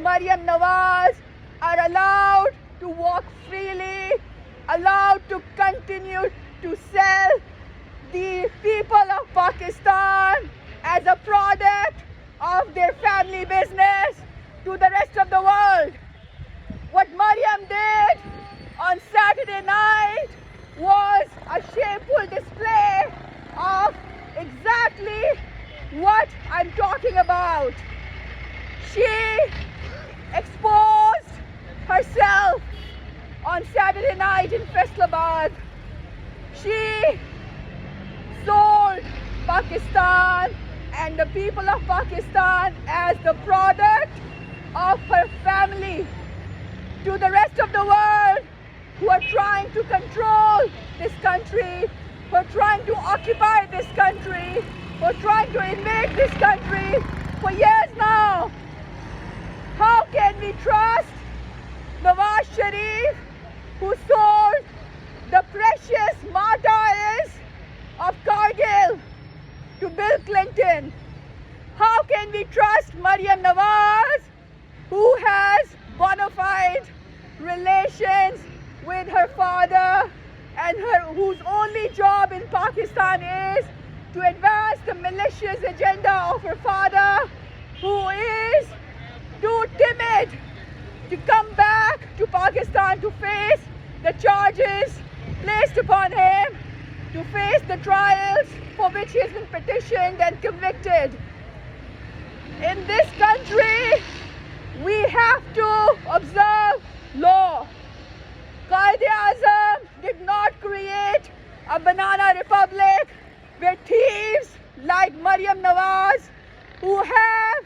Maryam Nawaz are allowed to walk freely, allowed to continue to sell the people of Pakistan as a product of their family business to the rest of the world. What Maryam did on Saturday night was a shameful display of exactly what I'm talking about. She exposed herself on Saturday night in Faisalabad. She sold Pakistan and the people of Pakistan as the product of her family to the rest of the world who are trying to control this country, who are trying to occupy this country, who are trying to invade this country for years now. How can we trust Nawaz Sharif, who sold the precious martyrs of Kargil to Bill Clinton? How can we trust Maryam Nawaz, who has bona fide relations with her father and whose only job in Pakistan is to advance the malicious agenda of her father, who is too timid to come back to Pakistan to face the charges placed upon him, to face the trials for which he has been petitioned and convicted. In this country, we have to observe law. Quaid-e-Azam did not create a banana republic where thieves like Maryam Nawaz, who have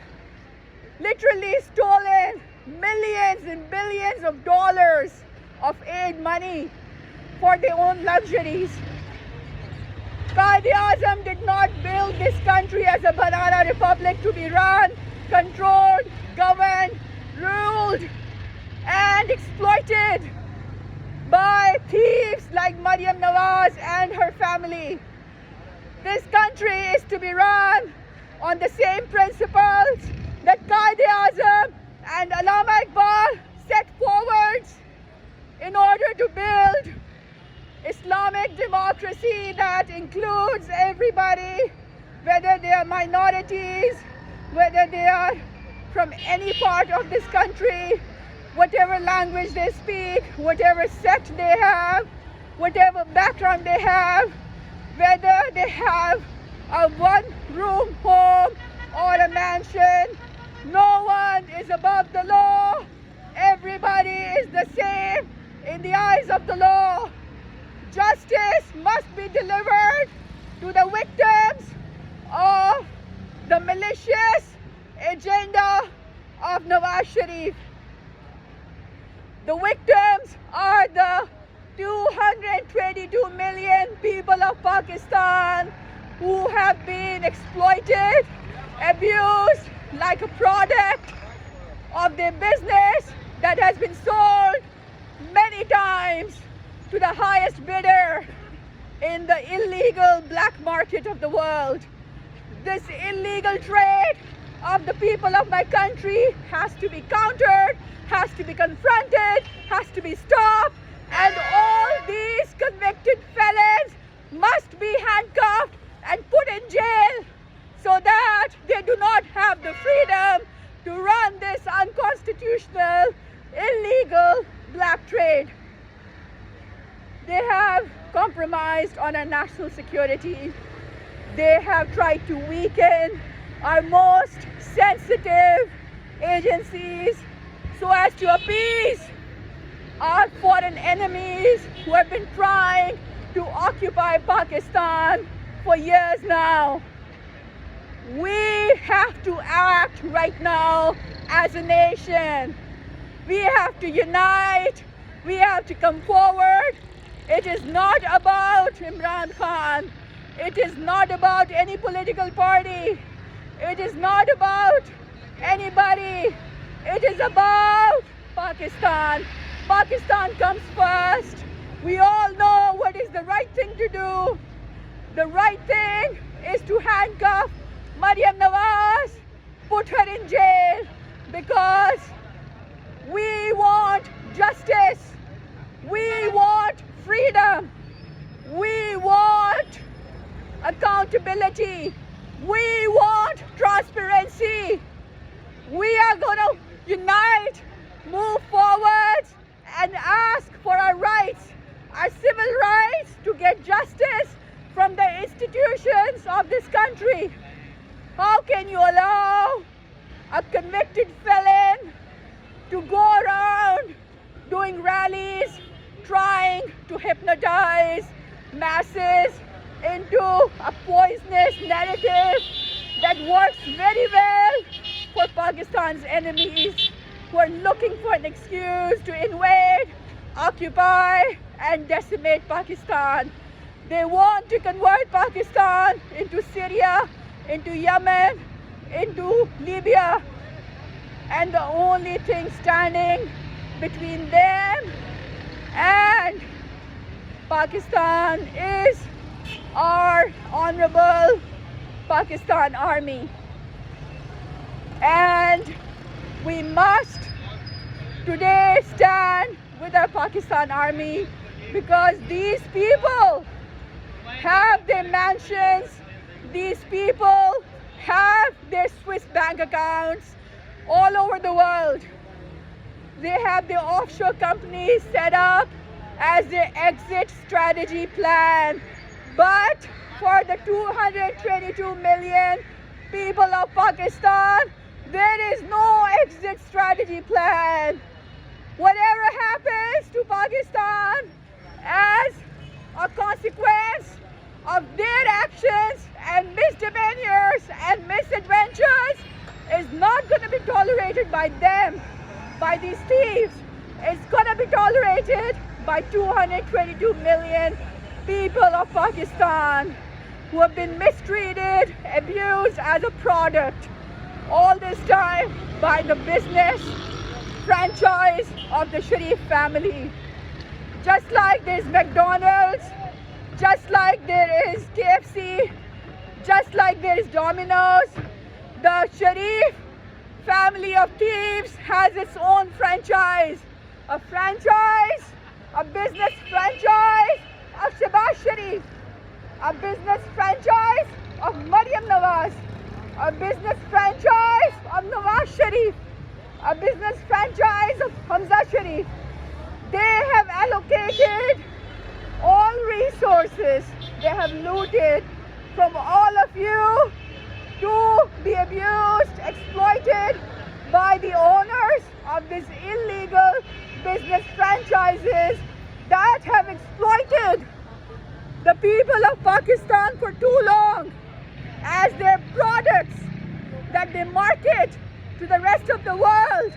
literally stolen millions and billions of dollars of aid money for their own luxuries. Quaid-e-Azam did not build this country as a banana republic to be run, controlled, governed, ruled, and exploited by thieves like Maryam Nawaz and her family. This country is to be run on the same principles that Quaid-e-Azam and Allama Iqbal set forward in order to build Islamic democracy that includes everybody, whether they are minorities, whether they are from any part of this country, whatever language they speak, whatever sect they have, whatever background they have, whether they have a one-room home or a mansion. No one is above the law. Everybody is the same in the eyes of the law. Justice must be delivered to the victims of the malicious agenda of Nawaz Sharif. The victims are the 222 million people of Pakistan who have been exploited, abused like a product of their business that has been sold many times to the highest bidder in the illegal black market of the world. This illegal trade of the people of my country has to be countered, has to be confronted, has to be stopped, and all these convicted felons must be handcuffed and put in jail so that they do not have the freedom to run this unconstitutional, illegal black trade. They have compromised on our national security. They have tried to weaken our most sensitive agencies so as to appease our foreign enemies who have been trying to occupy Pakistan for years now. We have to act right now as a nation. We have to unite. We have to come forward. It is not about Imran Khan. It is not about any political party. It is not about anybody. It is about Pakistan. Pakistan comes first. We all know what is the right thing to do. The right thing is to handcuff Maryam Nawaz, put her in jail, because We want justice. We want freedom. We want accountability. We want transparency. We are going to unite, move forward, and ask for our rights, our civil rights, to get justice from the institutions of this country. How can you allow a convicted felon to go around doing rallies, trying to hypnotize masses into a poisonous narrative that works very well for Pakistan's enemies, who are looking for an excuse to invade, occupy, and decimate Pakistan? They want to convert Pakistan into Syria, into Yemen, into Libya, and the only thing standing between them and Pakistan is our honorable Pakistan Army. And we must today stand with our Pakistan Army, because these people have their mansions, these people have their Swiss bank accounts all over the world. They have their offshore companies set up as their exit strategy plan. But for the 222 million people of Pakistan, there is no exit strategy plan. Whatever happens to Pakistan as a consequence of their actions and misdemeanors and misadventures is not going to be tolerated by them, by these thieves. It's going to be tolerated by 222 million people of Pakistan who have been mistreated, abused as a product all this time by the business franchise of the Sharif family. Just like there's McDonald's, just like there is KFC, just like there is Domino's, the Sharif family of thieves has its own franchise. A franchise, a business franchise of Shehbaz Sharif, a business franchise of Maryam Nawaz, a business franchise of Nawaz Sharif, a business franchise of Hamza Sharif. They have allocated all resources. They have looted from all of you to be abused, exploited by the owners of these illegal business franchises that have exploited the people of Pakistan for too long as their products that they market to the rest of the world.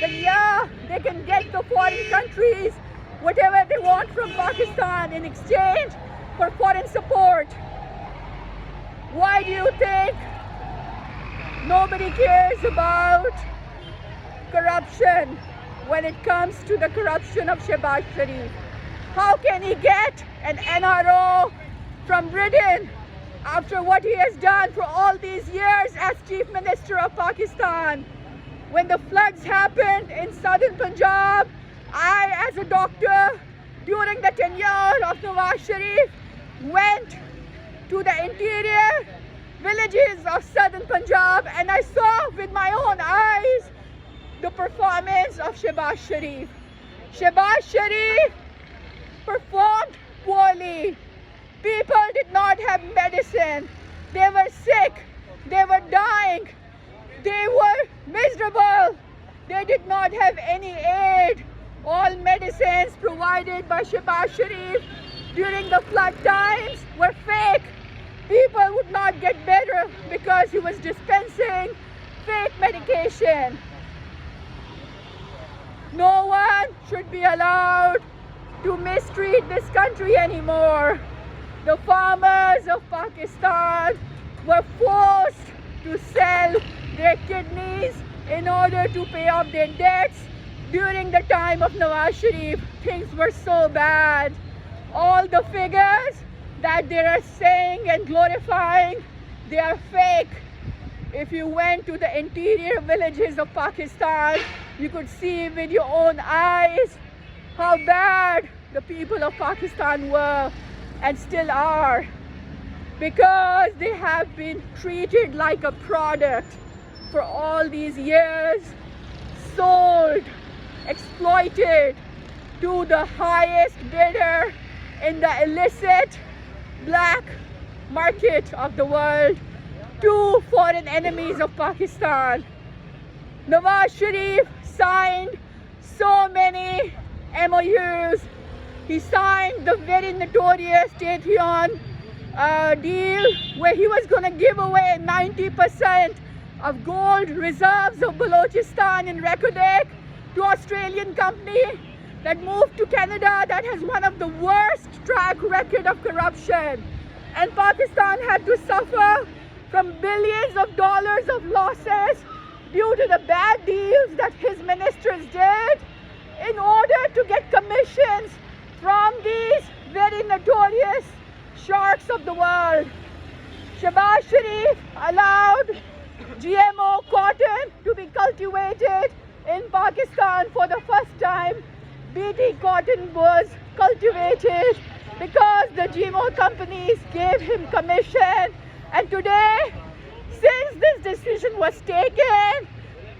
That yeah, they can get the foreign countries whatever they want from Pakistan in exchange for foreign support. Why do you think nobody cares about corruption when it comes to the corruption of Shehbaz Sharif? How can he get an NRO from Britain after what he has done for all these years as Chief Minister of Pakistan? When the floods happened in southern Punjab, I, as a doctor, during the tenure of Nawaz Sharif, went to the interior villages of southern Punjab, and I saw with my own eyes the performance of Shehbaz Sharif. Shehbaz Sharif performed poorly. People did not have medicine. They were sick. They were dying. They were miserable. They did not have any aid. All medicines provided by Shehbaz Sharif during the flood times were fake. People would not get better because he was dispensing fake medication. No one should be allowed to mistreat this country anymore. The farmers of Pakistan were forced to sell their kidneys in order to pay off their debts. During the time of Nawaz Sharif, things were so bad. All the figures that they are saying and glorifying, they are fake. If you went to the interior villages of Pakistan, You could see with your own eyes how bad the people of Pakistan were and still are, because they have been treated like a product for all these years, sold, exploited to the highest bidder in the illicit black market of the world, to foreign enemies of Pakistan. Nawaz Sharif signed so many MOUs. He signed the very notorious Tatyon deal where he was going to give away 90% of gold reserves of Balochistan in Rekodek to Australian company that moved to Canada that has one of the worst track record of corruption. And Pakistan had to suffer from billions of dollars of losses due to the bad deals that his ministers did in order to get commissions from these very notorious sharks of the world. Shehbaz Sharif allowed GMO cotton to be cultivated in Pakistan for the first time. BT cotton was cultivated because the GMO companies gave him commission. And today, since this decision was taken,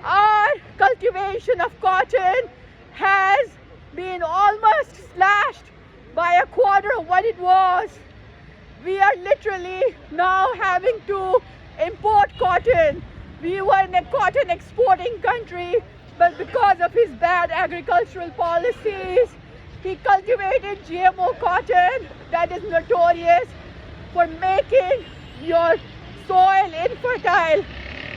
our cultivation of cotton has been almost slashed by a quarter of what it was. We are literally now having to import cotton. We were in a cotton exporting country, but because of his bad agricultural policies, he cultivated GMO cotton that is notorious for making your soil infertile.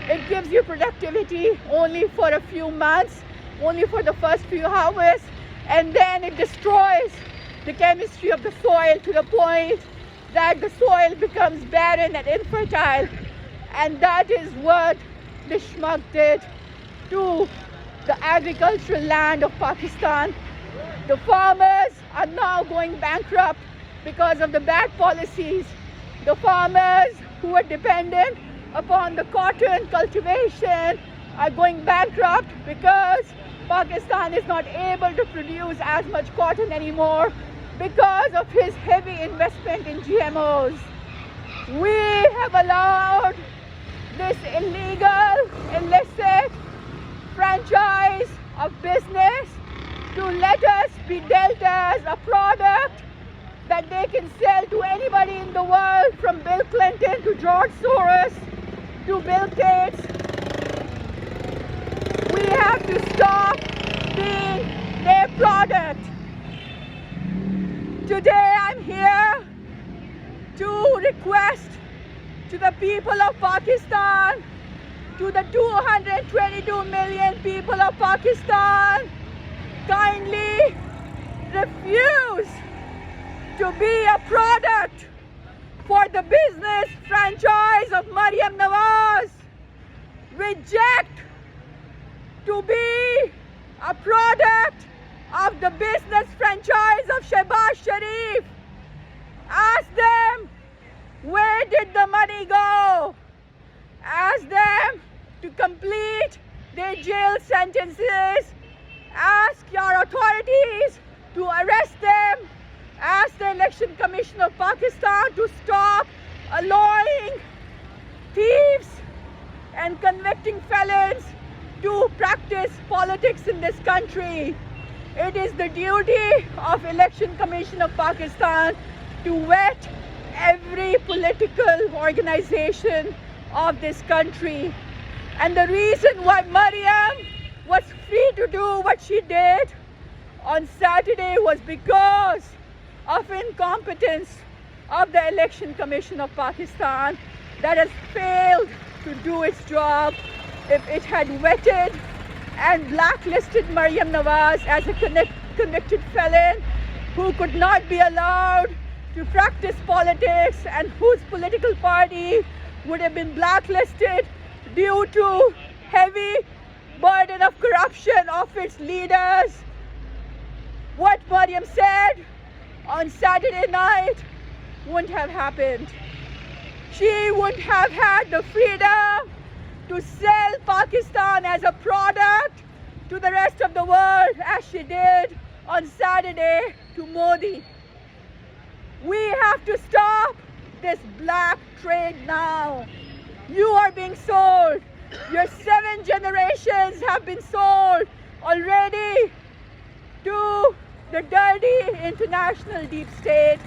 It gives you productivity only for a few months, only for the first few harvests, and then it destroys the chemistry of the soil to the point that the soil becomes barren and infertile. And that is what the schmuck did to the agricultural land of Pakistan. The farmers are now going bankrupt because of the bad policies. The farmers who are dependent upon the cotton cultivation are going bankrupt because Pakistan is not able to produce as much cotton anymore because of his heavy investment in GMOs. We have allowed this illegal, illicit franchise of business to let us be dealt as a product that they can sell to anybody in the world, from Bill Clinton to George Soros to Bill Gates. We have to stop being their product. Today I'm here to request to the people of Pakistan, to the 222 million people of Pakistan, kindly refuse to be a product for the business franchise of Maryam Nawaz. Reject to be a product of the business franchise of Shehbaz Sharif. Ask them, where did the money go? Ask them to complete their jail sentences. Ask your authorities to arrest them. Ask the Election Commission of Pakistan to stop allowing thieves and convicting felons to practice politics in this country. It is the duty of Election Commission of Pakistan to vet every political organization of this country. And the reason why Maryam was free to do what she did on Saturday was because of incompetence of the Election Commission of Pakistan that has failed to do its job. If it had vetted and blacklisted Maryam Nawaz as a convicted felon who could not be allowed to practice politics and whose political party would have been blacklisted due to heavy burden of corruption of its leaders, what Maryam said on Saturday night wouldn't have happened. She would have had the freedom to sell Pakistan as a product to the rest of the world as she did on Saturday to Modi. We have to stop this black trade now. You are being sold. Your 7 generations have been sold already to the dirty international deep state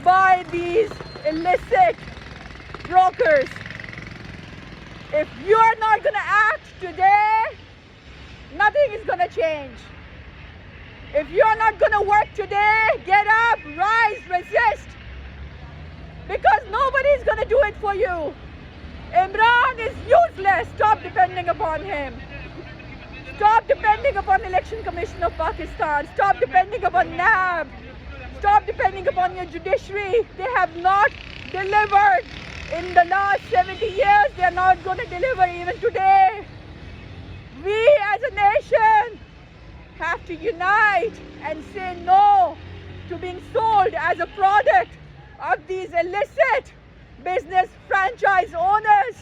by these illicit brokers. If you're not going to act today, nothing is going to change. If you're not going to work today, get up, rise, resist. Because nobody is going to do it for you. Imran is useless. Stop depending upon him. Stop depending upon the Election Commission of Pakistan. Stop depending upon NAB. Stop depending upon your judiciary. They have not delivered in the last 70 years. They are not going to deliver even today. We as a nation have to unite and say no to being sold as a product of these illicit business franchise owners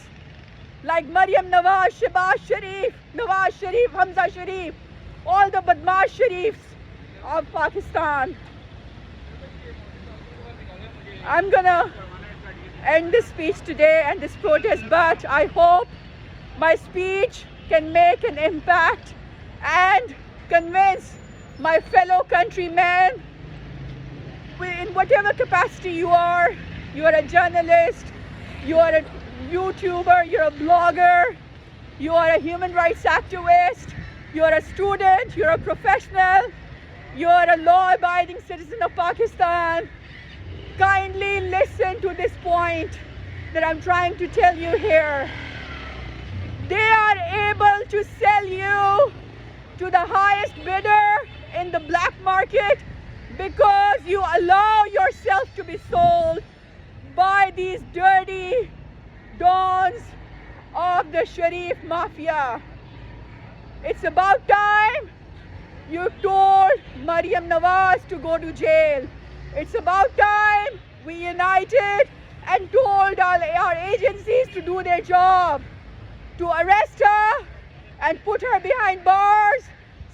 like Maryam Nawaz, Shehbaz Sharif, Nawaz Sharif, Hamza Sharif, all the Badmash Sharifs of Pakistan. I'm gonna end this speech today and this protest, but I hope my speech can make an impact and convince my fellow countrymen in whatever capacity you are a journalist, you are a YouTuber, you're a blogger, you are a human rights activist, you're a student, you're a professional, you're a law-abiding citizen of Pakistan. Kindly listen to this point that I'm trying to tell you here. They are able to sell you to the highest bidder in the black market because you allow yourself to be sold by these dirty dons of the Sharif Mafia. It's about time you told Maryam Nawaz to go to jail. It's about time we united and told our agencies to do their job, to arrest her and put her behind bars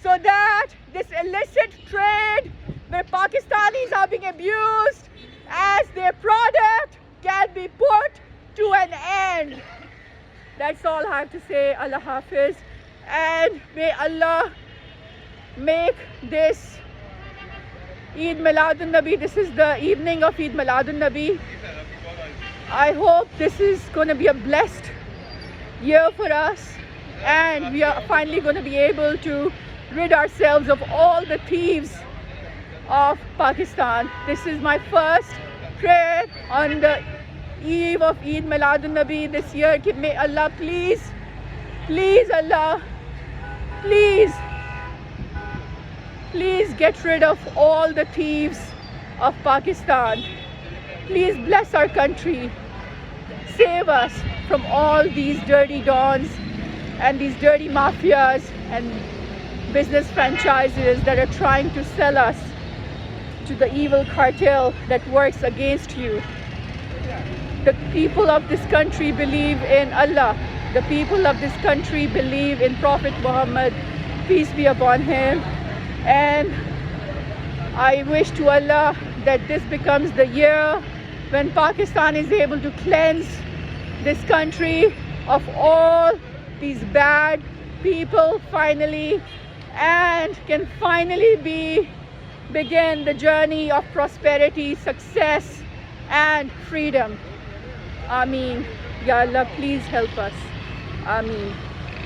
so that this illicit trade where Pakistanis are being abused as their product can be put to an end. That's all I have to say. Allah Hafiz. And may Allah make this Eid Miladun Nabi, this is the evening of Eid Miladun Nabi. I hope this is going to be a blessed year for us and we are finally going to be able to rid ourselves of all the thieves of Pakistan. This is my first prayer on the eve of Eid Miladun Nabi this year. May Allah please Allah, please get rid of all the thieves of Pakistan. Please bless our country. Save us from all these dirty dons and these dirty mafias and business franchises that are trying to sell us to the evil cartel that works against you. The people of this country believe in Allah. The people of this country believe in Prophet Muhammad, peace be upon him. And I wish to Allah that this becomes the year when Pakistan is able to cleanse this country of all these bad people finally and can finally begin the journey of prosperity, success and freedom. Ameen. Ya Allah, please help us. Ameen.